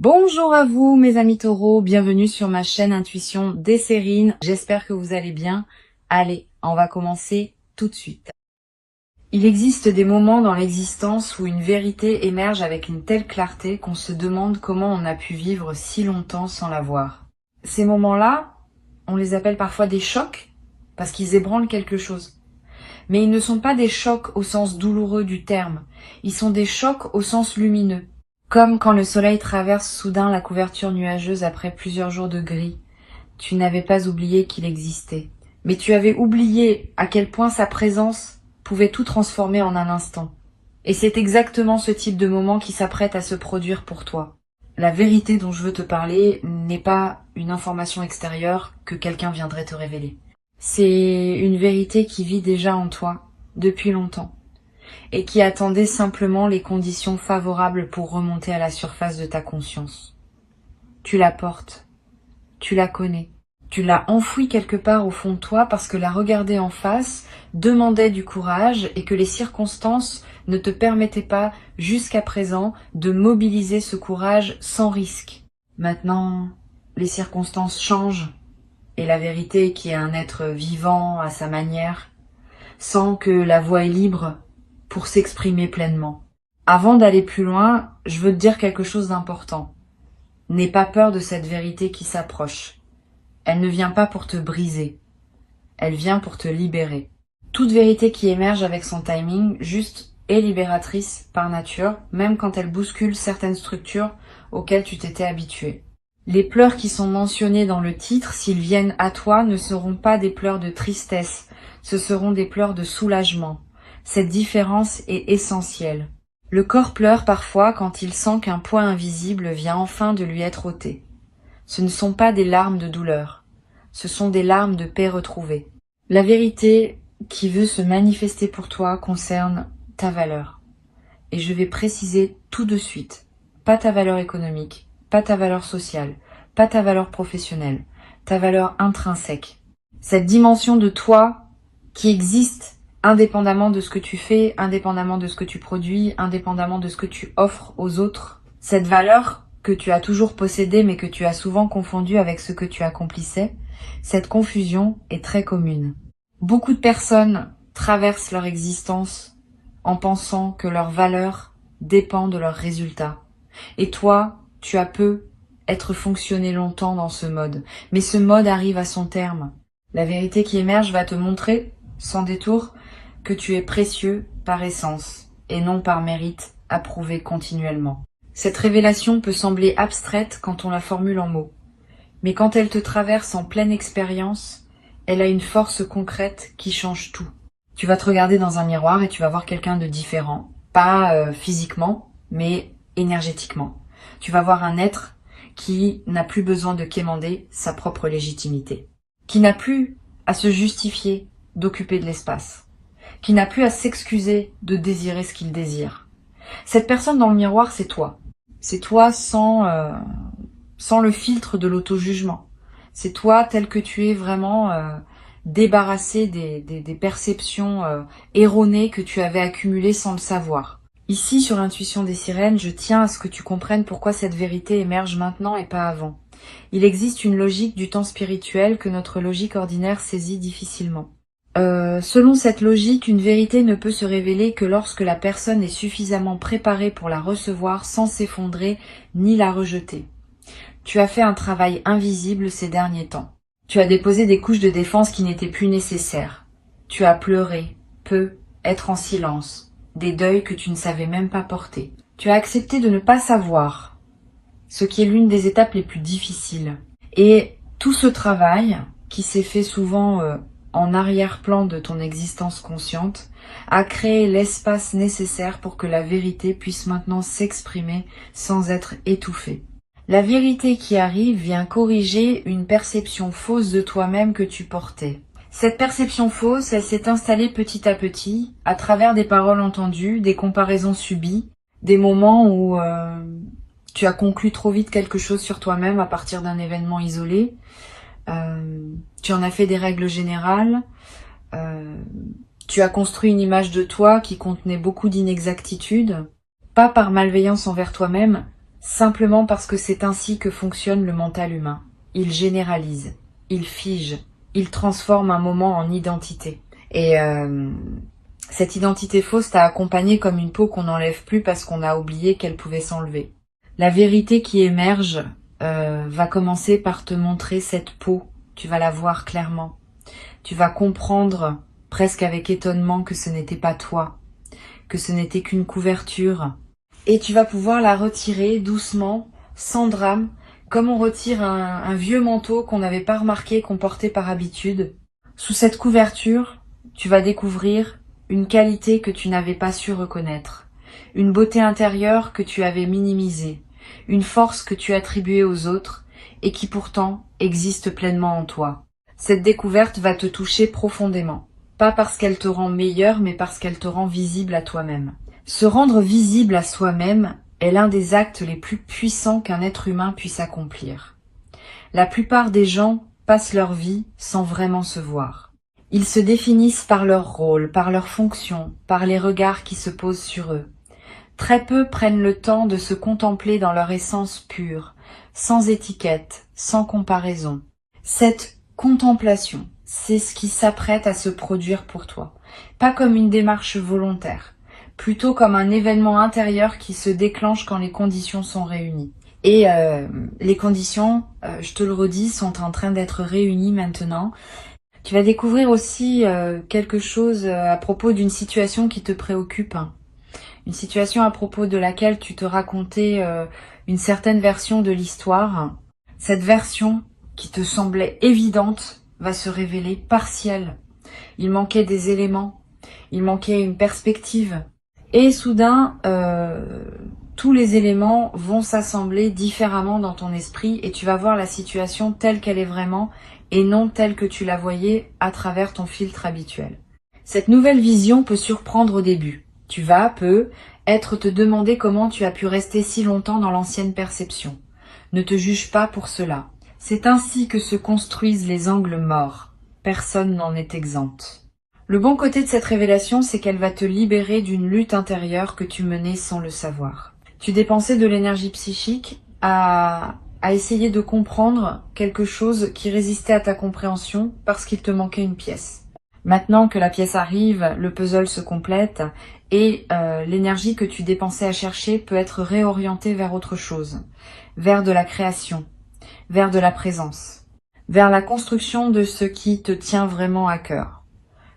Bonjour à vous mes amis taureaux, bienvenue sur ma chaîne Intuition Desserine. J'espère que vous allez bien. Allez, on va commencer tout de suite. Il existe des moments dans l'existence où une vérité émerge avec une telle clarté qu'on se demande comment on a pu vivre si longtemps sans la voir. Ces moments-là, on les appelle parfois des chocs parce qu'ils ébranlent quelque chose. Mais ils ne sont pas des chocs au sens douloureux du terme, ils sont des chocs au sens lumineux. Comme quand le soleil traverse soudain la couverture nuageuse après plusieurs jours de gris. Tu n'avais pas oublié qu'il existait. Mais tu avais oublié à quel point sa présence pouvait tout transformer en un instant. Et c'est exactement ce type de moment qui s'apprête à se produire pour toi. La vérité dont je veux te parler n'est pas une information extérieure que quelqu'un viendrait te révéler. C'est une vérité qui vit déjà en toi, depuis longtemps. Et qui attendait simplement les conditions favorables pour remonter à la surface de ta conscience. Tu la portes, tu la connais, tu l'as enfouie quelque part au fond de toi parce que la regarder en face demandait du courage et que les circonstances ne te permettaient pas jusqu'à présent de mobiliser ce courage sans risque. Maintenant, les circonstances changent et la vérité qui est un être vivant à sa manière sent que la voie est libre pour s'exprimer pleinement. Avant d'aller plus loin, je veux te dire quelque chose d'important. N'aie pas peur de cette vérité qui s'approche. Elle ne vient pas pour te briser. Elle vient pour te libérer. Toute vérité qui émerge avec son timing, juste est libératrice par nature, même quand elle bouscule certaines structures auxquelles tu t'étais habitué. Les pleurs qui sont mentionnés dans le titre, s'ils viennent à toi, ne seront pas des pleurs de tristesse, ce seront des pleurs de soulagement. Cette différence est essentielle. Le corps pleure parfois quand il sent qu'un poids invisible vient enfin de lui être ôté. Ce ne sont pas des larmes de douleur, ce sont des larmes de paix retrouvée. La vérité qui veut se manifester pour toi concerne ta valeur. Et je vais préciser tout de suite, pas ta valeur économique, pas ta valeur sociale, pas ta valeur professionnelle, ta valeur intrinsèque. Cette dimension de toi qui existe indépendamment de ce que tu fais, indépendamment de ce que tu produis, indépendamment de ce que tu offres aux autres. Cette valeur que tu as toujours possédée mais que tu as souvent confondue avec ce que tu accomplissais, cette confusion est très commune. Beaucoup de personnes traversent leur existence en pensant que leur valeur dépend de leurs résultats. Et toi, tu as peu être fonctionné longtemps dans ce mode. Mais ce mode arrive à son terme. La vérité qui émerge va te montrer, sans détour, que tu es précieux par essence et non par mérite approuvé continuellement. Cette révélation peut sembler abstraite quand on la formule en mots, mais quand elle te traverse en pleine expérience, elle a une force concrète qui change tout. Tu vas te regarder dans un miroir et tu vas voir quelqu'un de différent, pas physiquement, mais énergétiquement. Tu vas voir un être qui n'a plus besoin de quémander sa propre légitimité, qui n'a plus à se justifier d'occuper de l'espace, qui n'a plus à s'excuser de désirer ce qu'il désire. Cette personne dans le miroir, c'est toi. C'est toi sans le filtre de l'auto-jugement. C'est toi tel que tu es vraiment débarrassé des perceptions erronées que tu avais accumulées sans le savoir. Ici, sur Intuition des Sirènes, je tiens à ce que tu comprennes pourquoi cette vérité émerge maintenant et pas avant. Il existe une logique du temps spirituel que notre logique ordinaire saisit difficilement. Selon cette logique, une vérité ne peut se révéler que lorsque la personne est suffisamment préparée pour la recevoir sans s'effondrer ni la rejeter. Tu as fait un travail invisible ces derniers temps. Tu as déposé des couches de défense qui n'étaient plus nécessaires. Tu as pleuré, peu, être en silence, des deuils que tu ne savais même pas porter. Tu as accepté de ne pas savoir, ce qui est l'une des étapes les plus difficiles. Et tout ce travail, qui s'est fait souvent en arrière-plan de ton existence consciente, a créé l'espace nécessaire pour que la vérité puisse maintenant s'exprimer sans être étouffée. La vérité qui arrive vient corriger une perception fausse de toi-même que tu portais. Cette perception fausse, elle s'est installée petit à petit, à travers des paroles entendues, des comparaisons subies, des moments où tu as conclu trop vite quelque chose sur toi-même à partir d'un événement isolé. Tu en as fait des règles générales, tu as construit une image de toi qui contenait beaucoup d'inexactitudes, pas par malveillance envers toi-même, simplement parce que c'est ainsi que fonctionne le mental humain. Il généralise, il fige, il transforme un moment en identité. Et cette identité fausse t'a accompagné comme une peau qu'on n'enlève plus parce qu'on a oublié qu'elle pouvait s'enlever. La vérité qui émerge va commencer par te montrer cette peau. Tu vas la voir clairement. Tu vas comprendre presque avec étonnement que ce n'était pas toi, que ce n'était qu'une couverture. Et tu vas pouvoir la retirer doucement, sans drame, comme on retire un vieux manteau qu'on n'avait pas remarqué qu'on portait par habitude. Sous cette couverture, tu vas découvrir une qualité que tu n'avais pas su reconnaître, une beauté intérieure que tu avais minimisée, une force que tu attribuais aux autres et qui pourtant existe pleinement en toi. Cette découverte va te toucher profondément, pas parce qu'elle te rend meilleur, mais parce qu'elle te rend visible à toi-même. Se rendre visible à soi-même est l'un des actes les plus puissants qu'un être humain puisse accomplir. La plupart des gens passent leur vie sans vraiment se voir. Ils se définissent par leur rôle, par leur fonction, par les regards qui se posent sur eux. Très peu prennent le temps de se contempler dans leur essence pure, sans étiquette, sans comparaison. Cette contemplation, c'est ce qui s'apprête à se produire pour toi. Pas comme une démarche volontaire, plutôt comme un événement intérieur qui se déclenche quand les conditions sont réunies. Et les conditions, je te le redis, sont en train d'être réunies maintenant. Tu vas découvrir aussi quelque chose à propos d'une situation qui te préoccupe. Une situation à propos de laquelle tu te racontais une certaine version de l'histoire. Cette version qui te semblait évidente va se révéler partielle. Il manquait des éléments, il manquait une perspective. Et soudain, tous les éléments vont s'assembler différemment dans ton esprit et tu vas voir la situation telle qu'elle est vraiment et non telle que tu la voyais à travers ton filtre habituel. Cette nouvelle vision peut surprendre au début. Tu vas, te demander comment tu as pu rester si longtemps dans l'ancienne perception. Ne te juge pas pour cela. C'est ainsi que se construisent les angles morts. Personne n'en est exempt. Le bon côté de cette révélation, c'est qu'elle va te libérer d'une lutte intérieure que tu menais sans le savoir. Tu dépensais de l'énergie psychique à essayer de comprendre quelque chose qui résistait à ta compréhension parce qu'il te manquait une pièce. Maintenant que la pièce arrive, le puzzle se complète et l'énergie que tu dépensais à chercher peut être réorientée vers autre chose, vers de la création, vers de la présence, vers la construction de ce qui te tient vraiment à cœur.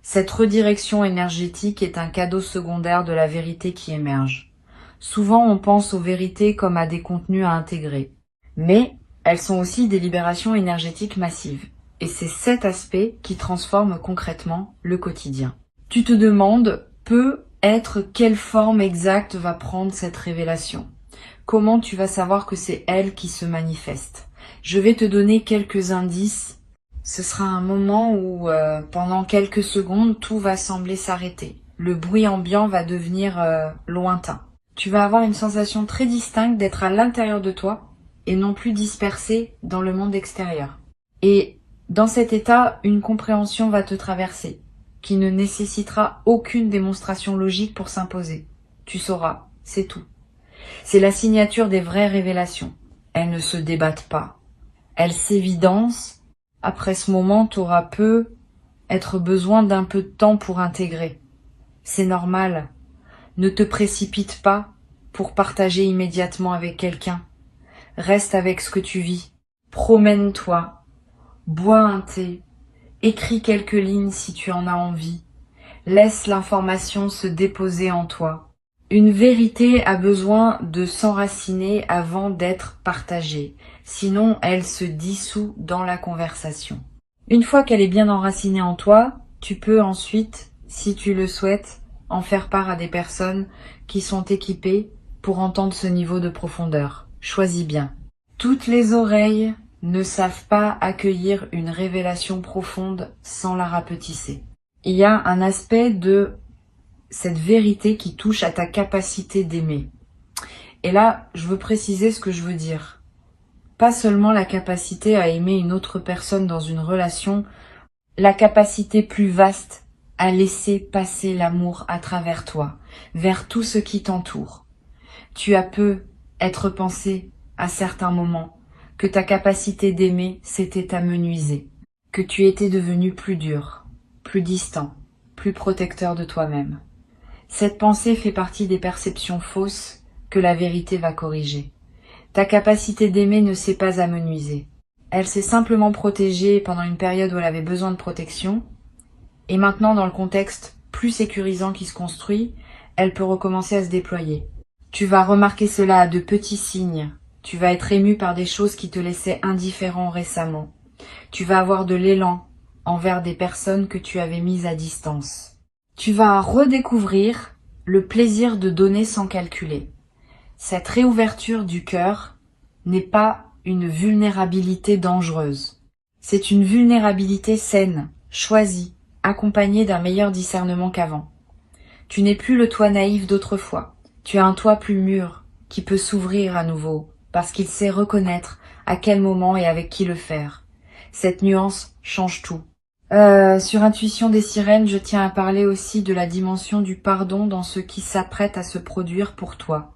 Cette redirection énergétique est un cadeau secondaire de la vérité qui émerge. Souvent, on pense aux vérités comme à des contenus à intégrer, mais elles sont aussi des libérations énergétiques massives. Et c'est cet aspect qui transforme concrètement le quotidien. Tu te demandes, quelle forme exacte va prendre cette révélation? Comment tu vas savoir que c'est elle qui se manifeste? Je vais te donner quelques indices. Ce sera un moment où, pendant quelques secondes, tout va sembler s'arrêter. Le bruit ambiant va devenir lointain. Tu vas avoir une sensation très distincte d'être à l'intérieur de toi et non plus dispersé dans le monde extérieur. Et dans cet état, une compréhension va te traverser, qui ne nécessitera aucune démonstration logique pour s'imposer. Tu sauras, c'est tout. C'est la signature des vraies révélations. Elles ne se débattent pas. Elles s'évidencent. Après ce moment, tu auras être besoin d'un peu de temps pour intégrer. C'est normal. Ne te précipite pas pour partager immédiatement avec quelqu'un. Reste avec ce que tu vis. Promène-toi. Bois un thé, écris quelques lignes si tu en as envie, laisse l'information se déposer en toi. Une vérité a besoin de s'enraciner avant d'être partagée, sinon elle se dissout dans la conversation. Une fois qu'elle est bien enracinée en toi, tu peux ensuite, si tu le souhaites, en faire part à des personnes qui sont équipées pour entendre ce niveau de profondeur. Choisis bien. Toutes les oreilles ne savent pas accueillir une révélation profonde sans la rapetisser. Il y a un aspect de cette vérité qui touche à ta capacité d'aimer. Et là, je veux préciser ce que je veux dire. Pas seulement la capacité à aimer une autre personne dans une relation, la capacité plus vaste à laisser passer l'amour à travers toi, vers tout ce qui t'entoure. Tu as être pensé à certains moments que ta capacité d'aimer s'était amenuisée, que tu étais devenu plus dur, plus distant, plus protecteur de toi-même. Cette pensée fait partie des perceptions fausses que la vérité va corriger. Ta capacité d'aimer ne s'est pas amenuisée. Elle s'est simplement protégée pendant une période où elle avait besoin de protection, et maintenant, dans le contexte plus sécurisant qui se construit, elle peut recommencer à se déployer. Tu vas remarquer cela à de petits signes. Tu vas être ému par des choses qui te laissaient indifférent récemment. Tu vas avoir de l'élan envers des personnes que tu avais mises à distance. Tu vas redécouvrir le plaisir de donner sans calculer. Cette réouverture du cœur n'est pas une vulnérabilité dangereuse. C'est une vulnérabilité saine, choisie, accompagnée d'un meilleur discernement qu'avant. Tu n'es plus le toi naïf d'autrefois. Tu as un toi plus mûr, qui peut s'ouvrir à nouveau, parce qu'il sait reconnaître à quel moment et avec qui le faire. Cette nuance change tout. Sur Intuition des sirènes, je tiens à parler aussi de la dimension du pardon dans ce qui s'apprête à se produire pour toi.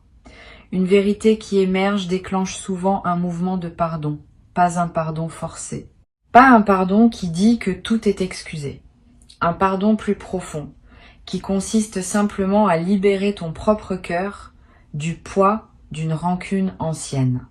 Une vérité qui émerge déclenche souvent un mouvement de pardon, pas un pardon forcé. Pas un pardon qui dit que tout est excusé. Un pardon plus profond, qui consiste simplement à libérer ton propre cœur du poids d'une rancune ancienne.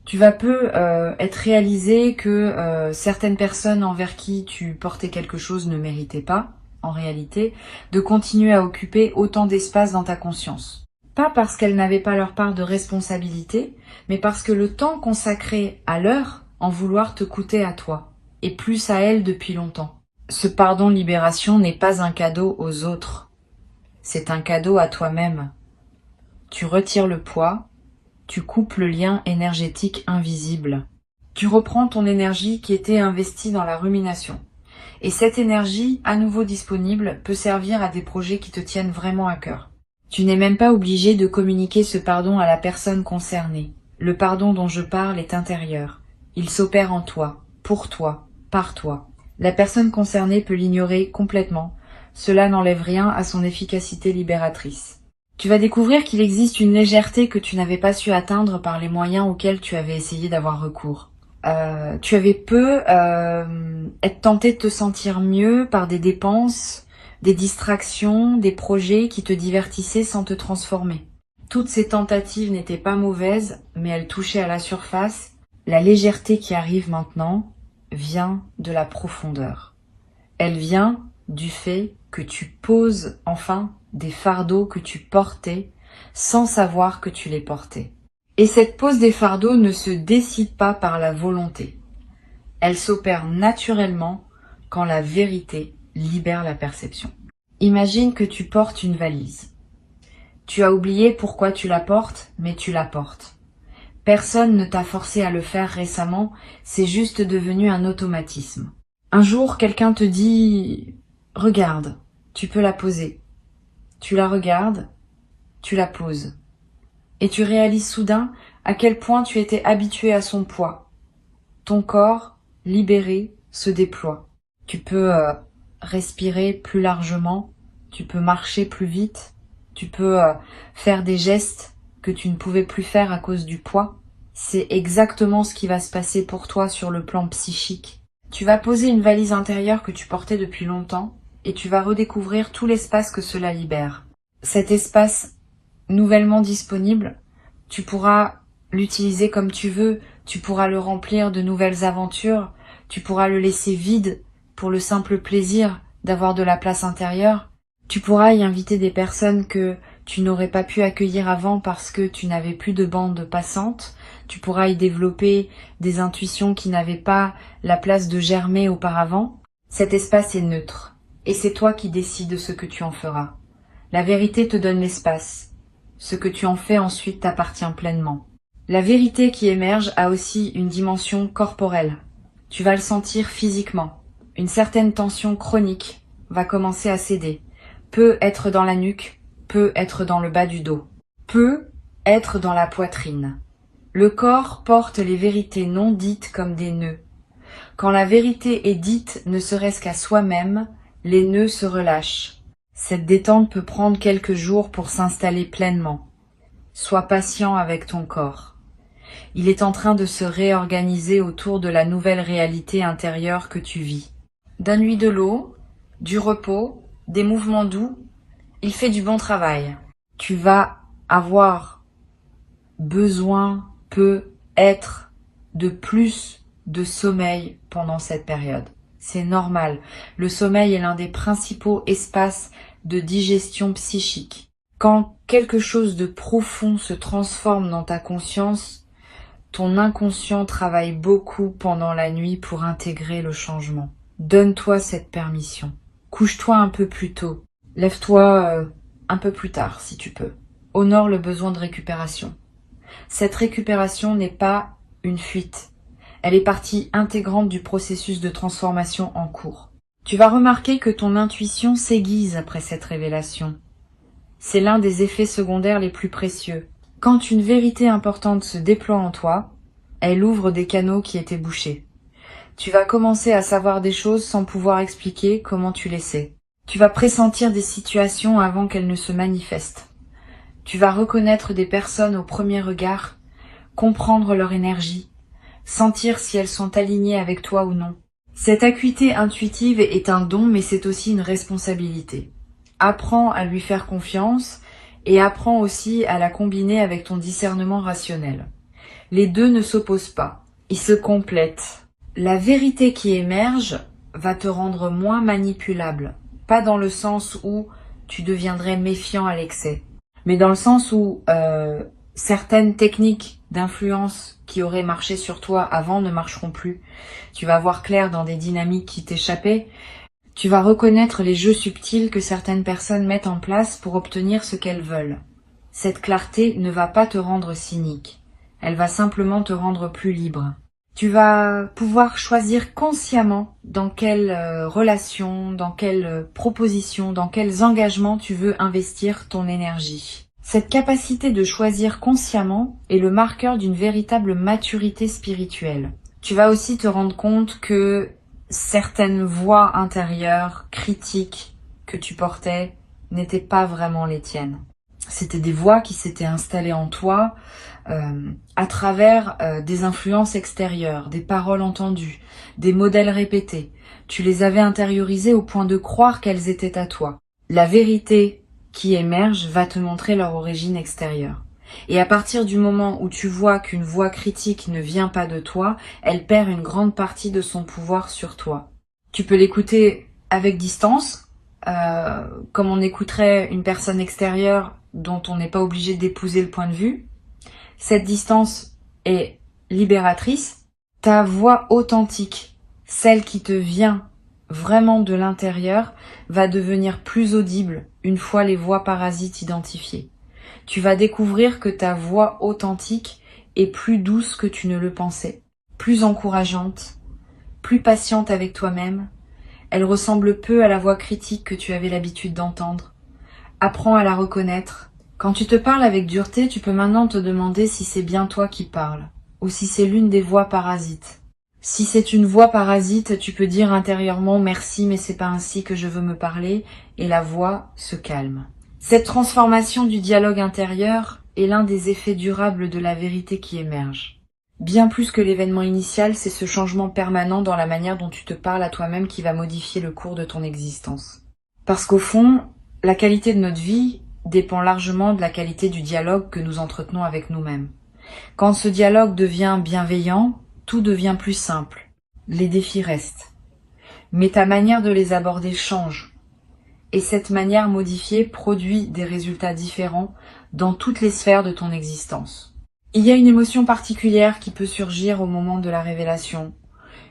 Tu vas peu être réalisé que certaines personnes envers qui tu portais quelque chose ne méritaient pas, en réalité, de continuer à occuper autant d'espace dans ta conscience. Pas parce qu'elles n'avaient pas leur part de responsabilité, mais parce que le temps consacré à leur en vouloir te coûtait à toi, et plus à elles depuis longtemps. Ce pardon-libération n'est pas un cadeau aux autres, c'est un cadeau à toi-même. Tu retires le poids, tu coupes le lien énergétique invisible. Tu reprends ton énergie qui était investie dans la rumination. Et cette énergie, à nouveau disponible, peut servir à des projets qui te tiennent vraiment à cœur. Tu n'es même pas obligé de communiquer ce pardon à la personne concernée. Le pardon dont je parle est intérieur. Il s'opère en toi, pour toi, par toi. La personne concernée peut l'ignorer complètement. Cela n'enlève rien à son efficacité libératrice. Tu vas découvrir qu'il existe une légèreté que tu n'avais pas su atteindre par les moyens auxquels tu avais essayé d'avoir recours. Tu avais peu être tenté de te sentir mieux par des dépenses, des distractions, des projets qui te divertissaient sans te transformer. Toutes ces tentatives n'étaient pas mauvaises, mais elles touchaient à la surface. La légèreté qui arrive maintenant vient de la profondeur. Elle vient du fait que tu poses enfin des fardeaux que tu portais sans savoir que tu les portais. Et cette pose des fardeaux ne se décide pas par la volonté. Elle s'opère naturellement quand la vérité libère la perception. Imagine que tu portes une valise. Tu as oublié pourquoi tu la portes, mais tu la portes. Personne ne t'a forcé à le faire récemment, c'est juste devenu un automatisme. Un jour, quelqu'un te dit « Regarde, tu peux la poser ». Tu la regardes, tu la poses. Et tu réalises soudain à quel point tu étais habitué à son poids. Ton corps, libéré, se déploie. Tu peux respirer plus largement, tu peux marcher plus vite, tu peux faire des gestes que tu ne pouvais plus faire à cause du poids. C'est exactement ce qui va se passer pour toi sur le plan psychique. Tu vas poser une valise intérieure que tu portais depuis longtemps et tu vas redécouvrir tout l'espace que cela libère. Cet espace nouvellement disponible, tu pourras l'utiliser comme tu veux, tu pourras le remplir de nouvelles aventures, tu pourras le laisser vide pour le simple plaisir d'avoir de la place intérieure. Tu pourras y inviter des personnes que tu n'aurais pas pu accueillir avant parce que tu n'avais plus de bande passante. Tu pourras y développer des intuitions qui n'avaient pas la place de germer auparavant. Cet espace est neutre. Et c'est toi qui décides ce que tu en feras. La vérité te donne l'espace. Ce que tu en fais ensuite t'appartient pleinement. La vérité qui émerge a aussi une dimension corporelle. Tu vas le sentir physiquement. Une certaine tension chronique va commencer à céder. Peut être dans la nuque, peut être dans le bas du dos, peut être dans la poitrine. Le corps porte les vérités non dites comme des nœuds. Quand la vérité est dite ne serait-ce qu'à soi-même, les nœuds se relâchent. Cette détente peut prendre quelques jours pour s'installer pleinement. Sois patient avec ton corps. Il est en train de se réorganiser autour de la nouvelle réalité intérieure que tu vis. Donne-lui de l'eau, du repos, des mouvements doux. Il fait du bon travail. Tu vas avoir besoin, peut-être, de plus de sommeil pendant cette période. C'est normal. Le sommeil est l'un des principaux espaces de digestion psychique. Quand quelque chose de profond se transforme dans ta conscience, ton inconscient travaille beaucoup pendant la nuit pour intégrer le changement. Donne-toi cette permission. Couche-toi un peu plus tôt. Lève-toi un peu plus tard si tu peux. Honore le besoin de récupération. Cette récupération n'est pas une fuite. Elle est partie intégrante du processus de transformation en cours. Tu vas remarquer que ton intuition s'aiguise après cette révélation. C'est l'un des effets secondaires les plus précieux. Quand une vérité importante se déploie en toi, elle ouvre des canaux qui étaient bouchés. Tu vas commencer à savoir des choses sans pouvoir expliquer comment tu les sais. Tu vas pressentir des situations avant qu'elles ne se manifestent. Tu vas reconnaître des personnes au premier regard, comprendre leur énergie, sentir si elles sont alignées avec toi ou non. Cette acuité intuitive est un don, mais c'est aussi une responsabilité. Apprends à lui faire confiance et apprends aussi à la combiner avec ton discernement rationnel. Les deux ne s'opposent pas, ils se complètent. La vérité qui émerge va te rendre moins manipulable, pas dans le sens où tu deviendrais méfiant à l'excès, mais dans le sens où certaines techniques d'influence qui auraient marché sur toi avant ne marcheront plus. Tu vas voir clair dans des dynamiques qui t'échappaient. Tu vas reconnaître les jeux subtils que certaines personnes mettent en place pour obtenir ce qu'elles veulent. Cette clarté ne va pas te rendre cynique. Elle va simplement te rendre plus libre. Tu vas pouvoir choisir consciemment dans quelle relation, dans quelle proposition, dans quels engagements tu veux investir ton énergie. Cette capacité de choisir consciemment est le marqueur d'une véritable maturité spirituelle. Tu vas aussi te rendre compte que certaines voix intérieures, critiques que tu portais n'étaient pas vraiment les tiennes. C'était des voix qui s'étaient installées en toi à travers des influences extérieures, des paroles entendues, des modèles répétés. Tu les avais intériorisées au point de croire qu'elles étaient à toi. La vérité qui émerge va te montrer leur origine extérieure. Et à partir du moment où tu vois qu'une voix critique ne vient pas de toi, elle perd une grande partie de son pouvoir sur toi. Tu peux l'écouter avec distance, comme on écouterait une personne extérieure dont on n'est pas obligé d'épouser le point de vue. Cette distance est libératrice. Ta voix authentique, celle qui te vient vraiment de l'intérieur, va devenir plus audible une fois les voix parasites identifiées. Tu vas découvrir que ta voix authentique est plus douce que tu ne le pensais, plus encourageante, plus patiente avec toi-même. Elle ressemble peu à la voix critique que tu avais l'habitude d'entendre. Apprends à la reconnaître. Quand tu te parles avec dureté, tu peux maintenant te demander si c'est bien toi qui parles, ou si c'est l'une des voix parasites. Si c'est une voix parasite, tu peux dire intérieurement « merci, mais c'est pas ainsi que je veux me parler » et la voix se calme. Cette transformation du dialogue intérieur est l'un des effets durables de la vérité qui émerge. Bien plus que l'événement initial, c'est ce changement permanent dans la manière dont tu te parles à toi-même qui va modifier le cours de ton existence. Parce qu'au fond, la qualité de notre vie dépend largement de la qualité du dialogue que nous entretenons avec nous-mêmes. Quand ce dialogue devient bienveillant, tout devient plus simple. Les défis restent. Mais ta manière de les aborder change. Et cette manière modifiée produit des résultats différents dans toutes les sphères de ton existence. Il y a une émotion particulière qui peut surgir au moment de la révélation.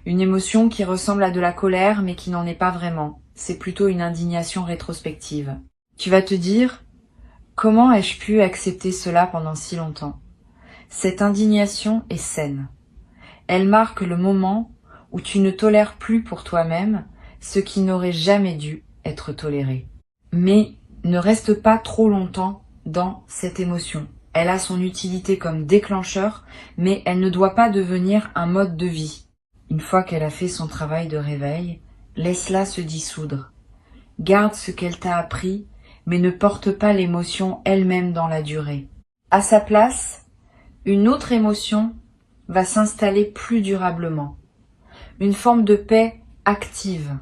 Une émotion qui ressemble à de la colère mais qui n'en est pas vraiment. C'est plutôt une indignation rétrospective. Tu vas te dire « Comment ai-je pu accepter cela pendant si longtemps ?» Cette indignation est saine. Elle marque le moment où tu ne tolères plus pour toi-même ce qui n'aurait jamais dû être toléré. Mais ne reste pas trop longtemps dans cette émotion. Elle a son utilité comme déclencheur, mais elle ne doit pas devenir un mode de vie. Une fois qu'elle a fait son travail de réveil, laisse-la se dissoudre. Garde ce qu'elle t'a appris, mais ne porte pas l'émotion elle-même dans la durée. À sa place, une autre émotion va s'installer plus durablement. Une forme de paix active.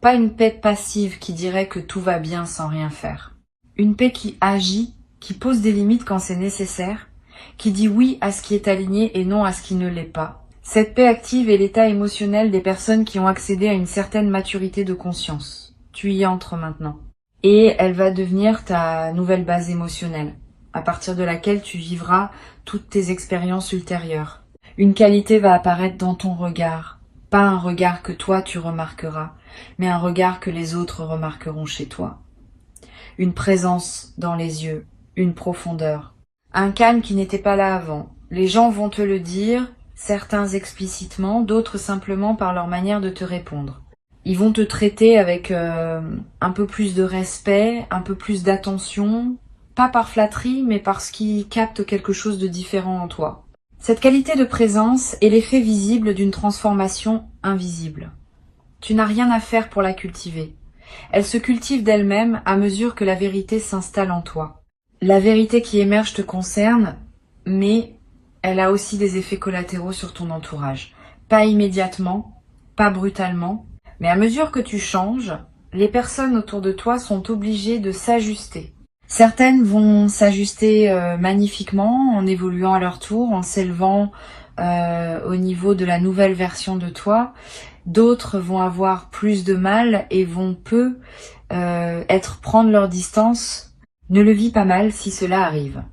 Pas une paix passive qui dirait que tout va bien sans rien faire. Une paix qui agit, qui pose des limites quand c'est nécessaire, qui dit oui à ce qui est aligné et non à ce qui ne l'est pas. Cette paix active est l'état émotionnel des personnes qui ont accédé à une certaine maturité de conscience. Tu y entres maintenant. Et elle va devenir ta nouvelle base émotionnelle, à partir de laquelle tu vivras toutes tes expériences ultérieures. Une qualité va apparaître dans ton regard, pas un regard que toi tu remarqueras, mais un regard que les autres remarqueront chez toi. Une présence dans les yeux, une profondeur, un calme qui n'était pas là avant. Les gens vont te le dire, certains explicitement, d'autres simplement par leur manière de te répondre. Ils vont te traiter avec un peu plus de respect, un peu plus d'attention, pas par flatterie, mais parce qu'ils captent quelque chose de différent en toi. Cette qualité de présence est l'effet visible d'une transformation invisible. Tu n'as rien à faire pour la cultiver. Elle se cultive d'elle-même à mesure que la vérité s'installe en toi. La vérité qui émerge te concerne, mais elle a aussi des effets collatéraux sur ton entourage. Pas immédiatement, pas brutalement, mais à mesure que tu changes, les personnes autour de toi sont obligées de s'ajuster. Certaines vont s'ajuster magnifiquement en évoluant à leur tour, en s'élevant au niveau de la nouvelle version de toi. D'autres vont avoir plus de mal et vont prendre leur distance. Ne le vis pas mal si cela arrive.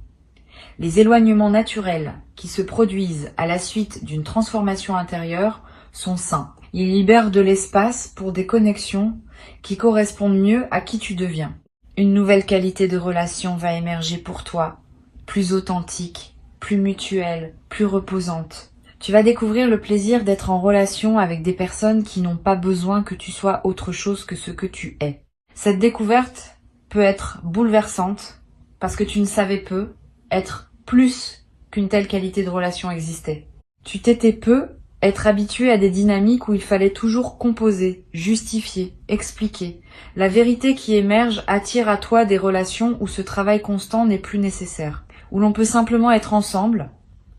Les éloignements naturels qui se produisent à la suite d'une transformation intérieure sont sains. Ils libèrent de l'espace pour des connexions qui correspondent mieux à qui tu deviens. Une nouvelle qualité de relation va émerger pour toi, plus authentique, plus mutuelle, plus reposante. Tu vas découvrir le plaisir d'être en relation avec des personnes qui n'ont pas besoin que tu sois autre chose que ce que tu es. Cette découverte peut être bouleversante parce que tu ne savais peu être plus qu'une telle qualité de relation existait. Tu t'étais peu être habitué à des dynamiques où il fallait toujours composer, justifier, expliquer. La vérité qui émerge attire à toi des relations où ce travail constant n'est plus nécessaire, où l'on peut simplement être ensemble,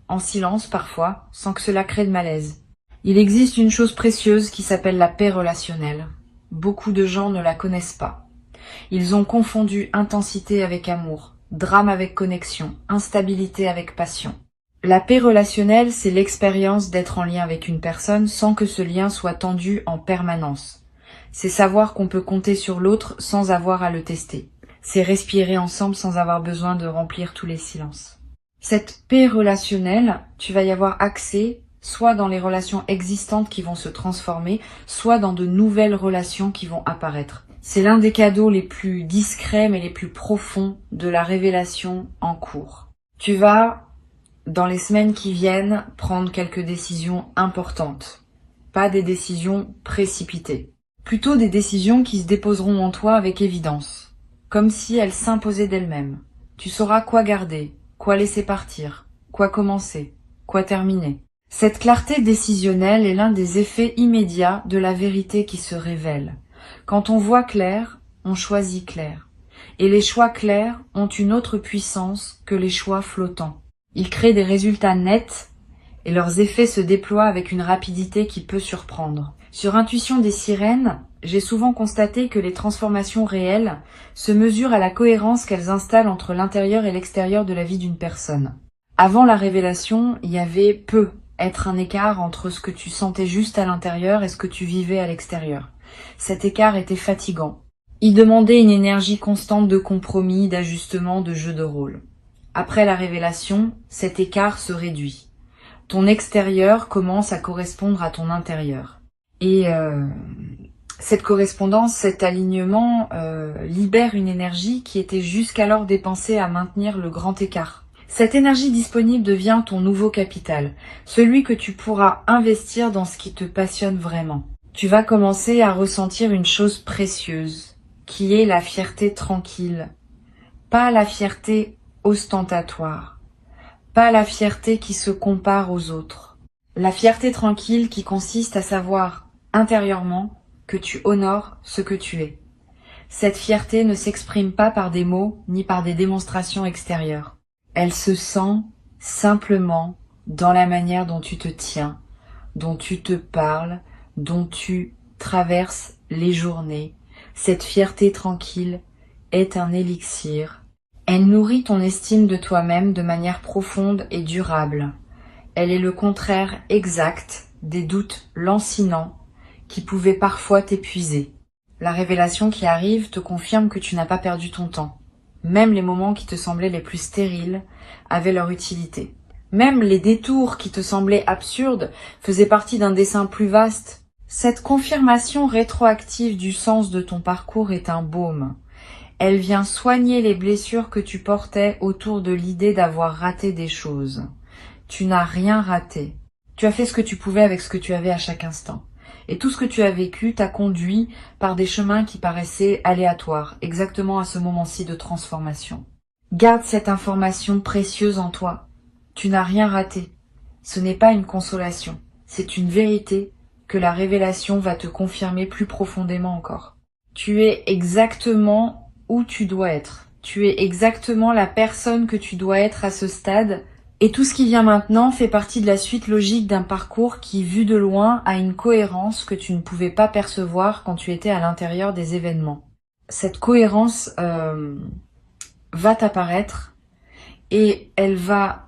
en silence parfois, sans que cela crée de malaise. Il existe une chose précieuse qui s'appelle la paix relationnelle. Beaucoup de gens ne la connaissent pas. Ils ont confondu intensité avec amour, drame avec connexion, instabilité avec passion. La paix relationnelle, c'est l'expérience d'être en lien avec une personne sans que ce lien soit tendu en permanence. C'est savoir qu'on peut compter sur l'autre sans avoir à le tester. C'est respirer ensemble sans avoir besoin de remplir tous les silences. Cette paix relationnelle, tu vas y avoir accès soit dans les relations existantes qui vont se transformer, soit dans de nouvelles relations qui vont apparaître. C'est l'un des cadeaux les plus discrets mais les plus profonds de la révélation en cours. Tu vas, dans les semaines qui viennent, prendre quelques décisions importantes. Pas des décisions précipitées. Plutôt des décisions qui se déposeront en toi avec évidence. Comme si elles s'imposaient d'elles-mêmes. Tu sauras quoi garder, quoi laisser partir, quoi commencer, quoi terminer. Cette clarté décisionnelle est l'un des effets immédiats de la vérité qui se révèle. Quand on voit clair, on choisit clair. Et les choix clairs ont une autre puissance que les choix flottants. Ils créent des résultats nets et leurs effets se déploient avec une rapidité qui peut surprendre. Sur Intuition des sirènes, j'ai souvent constaté que les transformations réelles se mesurent à la cohérence qu'elles installent entre l'intérieur et l'extérieur de la vie d'une personne. Avant la révélation, il y avait peu être un écart entre ce que tu sentais juste à l'intérieur et ce que tu vivais à l'extérieur. Cet écart était fatigant. Il demandait une énergie constante de compromis, d'ajustement, de jeu de rôle. Après la révélation, cet écart se réduit. Ton extérieur commence à correspondre à ton intérieur. Et cette correspondance, cet alignement libère une énergie qui était jusqu'alors dépensée à maintenir le grand écart. Cette énergie disponible devient ton nouveau capital, celui que tu pourras investir dans ce qui te passionne vraiment. Tu vas commencer à ressentir une chose précieuse, qui est la fierté tranquille, pas la fierté ostentatoire, pas la fierté qui se compare aux autres. La fierté tranquille qui consiste à savoir intérieurement que tu honores ce que tu es. Cette fierté ne s'exprime pas par des mots ni par des démonstrations extérieures. Elle se sent simplement dans la manière dont tu te tiens, dont tu te parles, dont tu traverses les journées. Cette fierté tranquille est un élixir. Elle nourrit ton estime de toi-même de manière profonde et durable. Elle est le contraire exact des doutes lancinants qui pouvaient parfois t'épuiser. La révélation qui arrive te confirme que tu n'as pas perdu ton temps. Même les moments qui te semblaient les plus stériles avaient leur utilité. Même les détours qui te semblaient absurdes faisaient partie d'un dessein plus vaste. Cette confirmation rétroactive du sens de ton parcours est un baume. Elle vient soigner les blessures que tu portais autour de l'idée d'avoir raté des choses. Tu n'as rien raté. Tu as fait ce que tu pouvais avec ce que tu avais à chaque instant. Et tout ce que tu as vécu t'a conduit par des chemins qui paraissaient aléatoires, exactement à ce moment-ci de transformation. Garde cette information précieuse en toi. Tu n'as rien raté. Ce n'est pas une consolation, c'est une vérité que la révélation va te confirmer plus profondément encore. Tu es exactement où tu dois être. Tu es exactement la personne que tu dois être à ce stade. Et tout ce qui vient maintenant fait partie de la suite logique d'un parcours qui, vu de loin, a une cohérence que tu ne pouvais pas percevoir quand tu étais à l'intérieur des événements. Cette cohérence va t'apparaître et elle va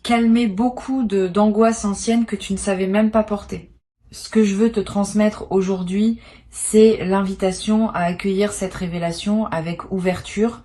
calmer beaucoup d'angoisses anciennes que tu ne savais même pas porter. Ce que je veux te transmettre aujourd'hui, c'est l'invitation à accueillir cette révélation avec ouverture,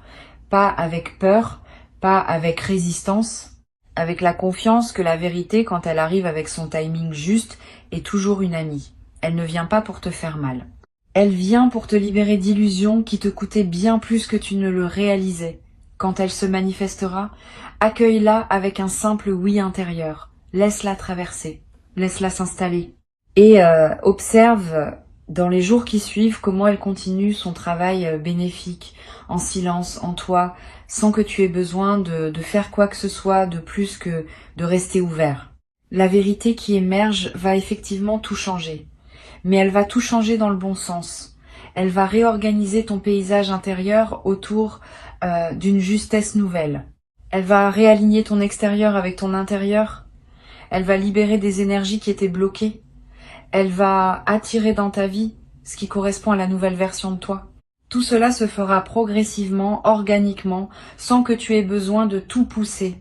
pas avec peur, pas avec résistance, avec la confiance que la vérité, quand elle arrive avec son timing juste, est toujours une amie. Elle ne vient pas pour te faire mal. Elle vient pour te libérer d'illusions qui te coûtaient bien plus que tu ne le réalisais. Quand elle se manifestera, accueille-la avec un simple oui intérieur. Laisse-la traverser. Laisse-la s'installer. Et observe dans les jours qui suivent comment elle continue son travail bénéfique, en silence, en toi, sans que tu aies besoin de faire quoi que ce soit de plus que de rester ouvert. La vérité qui émerge va effectivement tout changer, mais elle va tout changer dans le bon sens. Elle va réorganiser ton paysage intérieur autour d'une justesse nouvelle. Elle va réaligner ton extérieur avec ton intérieur. Elle va libérer des énergies qui étaient bloquées. Elle va attirer dans ta vie ce qui correspond à la nouvelle version de toi. Tout cela se fera progressivement, organiquement, sans que tu aies besoin de tout pousser.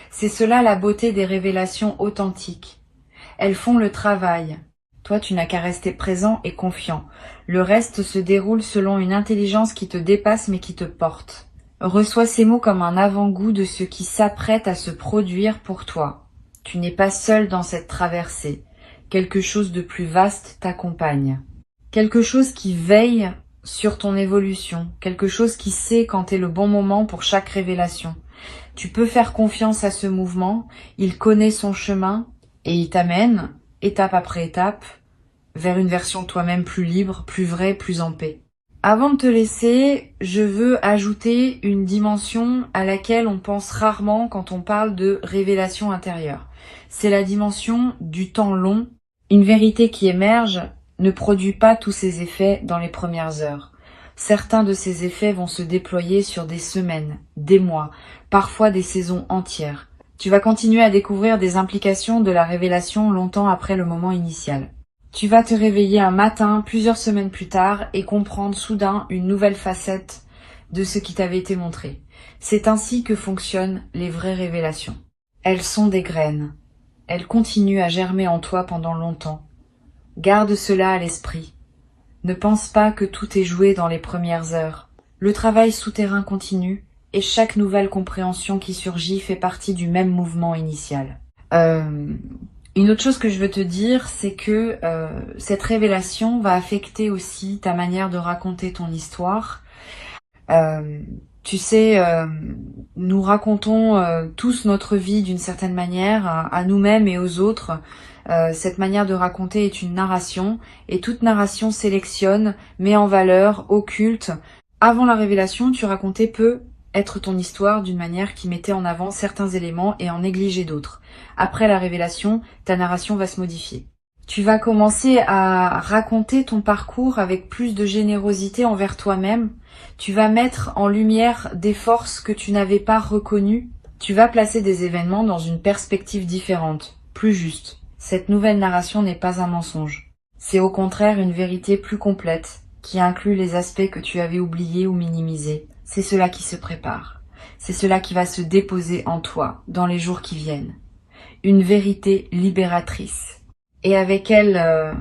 C'est cela la beauté des révélations authentiques. Elles font le travail. Toi, tu n'as qu'à rester présent et confiant. Le reste se déroule selon une intelligence qui te dépasse mais qui te porte. Reçois ces mots comme un avant-goût de ce qui s'apprête à se produire pour toi. Tu n'es pas seul dans cette traversée. Quelque chose de plus vaste t'accompagne. Quelque chose qui veille sur ton évolution. Quelque chose qui sait quand est le bon moment pour chaque révélation. Tu peux faire confiance à ce mouvement. Il connaît son chemin et il t'amène, étape après étape, vers une version de toi-même plus libre, plus vraie, plus en paix. Avant de te laisser, je veux ajouter une dimension à laquelle on pense rarement quand on parle de révélation intérieure. C'est la dimension du temps long. Une vérité qui émerge ne produit pas tous ses effets dans les premières heures. Certains de ces effets vont se déployer sur des semaines, des mois, parfois des saisons entières. Tu vas continuer à découvrir des implications de la révélation longtemps après le moment initial. Tu vas te réveiller un matin, plusieurs semaines plus tard, et comprendre soudain une nouvelle facette de ce qui t'avait été montré. C'est ainsi que fonctionnent les vraies révélations. Elles sont des graines. Elles continuent à germer en toi pendant longtemps. Garde cela à l'esprit. Ne pense pas que tout est joué dans les premières heures. Le travail souterrain continue, et chaque nouvelle compréhension qui surgit fait partie du même mouvement initial. Une autre chose que je veux te dire, c'est que cette révélation va affecter aussi ta manière de raconter ton histoire. Tu sais, nous racontons tous notre vie d'une certaine manière, à nous-mêmes et aux autres. Cette manière de raconter est une narration, et toute narration sélectionne, met en valeur, occulte. Avant la révélation, tu racontais peu être ton histoire d'une manière qui mettait en avant certains éléments et en négligeait d'autres. Après la révélation, ta narration va se modifier. Tu vas commencer à raconter ton parcours avec plus de générosité envers toi-même. Tu vas mettre en lumière des forces que tu n'avais pas reconnues. Tu vas placer des événements dans une perspective différente, plus juste. Cette nouvelle narration n'est pas un mensonge. C'est au contraire une vérité plus complète, qui inclut les aspects que tu avais oubliés ou minimisés. C'est cela qui se prépare. C'est cela qui va se déposer en toi dans les jours qui viennent. Une vérité libératrice. Et avec elle,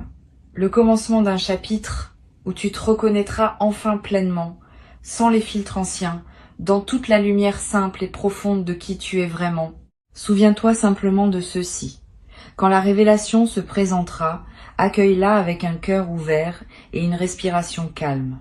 le commencement d'un chapitre où tu te reconnaîtras enfin pleinement, sans les filtres anciens, dans toute la lumière simple et profonde de qui tu es vraiment. Souviens-toi simplement de ceci. Quand la révélation se présentera, accueille-la avec un cœur ouvert et une respiration calme.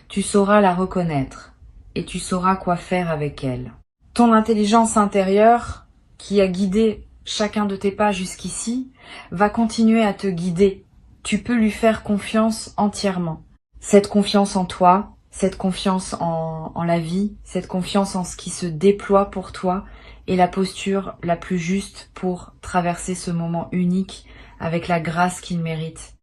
Tu sauras la reconnaître et tu sauras quoi faire avec elle. Ton intelligence intérieure, qui a guidé chacun de tes pas jusqu'ici, va continuer à te guider. Tu peux lui faire confiance entièrement. Cette confiance en toi, cette confiance en la vie, cette confiance en ce qui se déploie pour toi est la posture la plus juste pour traverser ce moment unique avec la grâce qu'il mérite.